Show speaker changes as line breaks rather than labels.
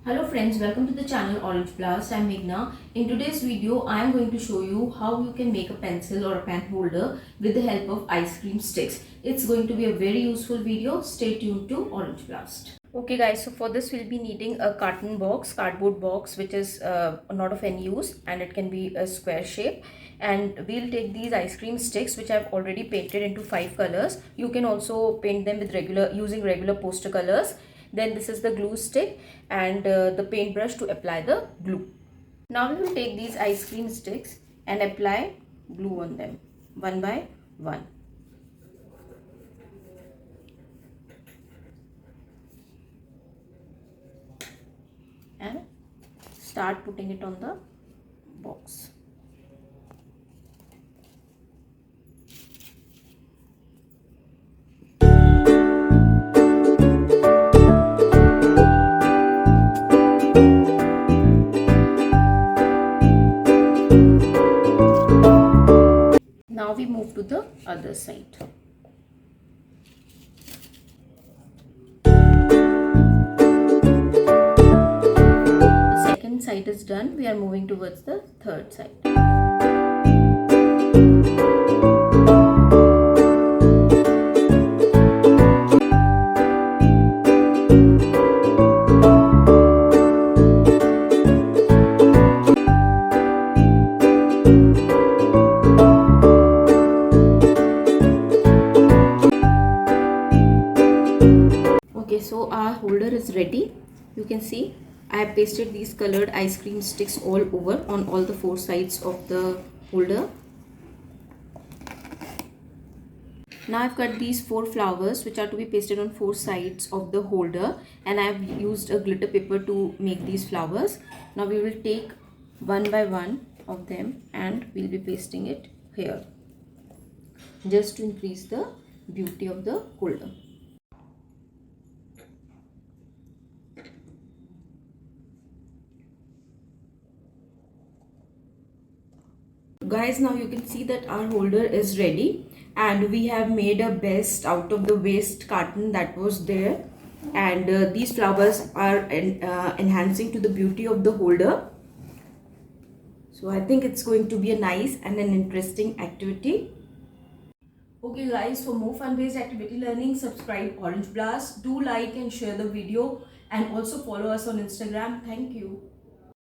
Hello friends, welcome to the channel Orange Blast. I'm Meghna. In today's video, I am going to show you how you can make a pencil or a pen holder with the help of ice cream sticks. It's going to be a very useful video. Stay tuned to Orange Blast. Okay guys, so for this we'll be needing a cardboard box which is not of any use, and it can be a square shape. And we'll take these ice cream sticks which I've already painted into 5 colors. You can also paint them with using regular poster colors. Then this is the glue stick and the paintbrush to apply the glue. Now we will take these ice cream sticks and apply glue on them one by one. And start putting it on the box. Now we move to the other side. The second side is done. We are moving towards the third side. Okay, so our holder is ready. You can see I have pasted these colored ice cream sticks all over on all the 4 sides of the holder. Now I've cut these 4 flowers which are to be pasted on 4 sides of the holder, and I've used a glitter paper to make these flowers. Now we will take one by one of them and we'll be pasting it here just to increase the beauty of the holder. Guys, now you can see that our holder is ready and we have made a best out of the waste carton that was there, and these flowers are enhancing to the beauty of the holder. So I think it's going to be a nice and an interesting activity. Okay guys, for more fun-based activity learning, subscribe Orange Blast. Do like and share the video and also follow us on Instagram. Thank you.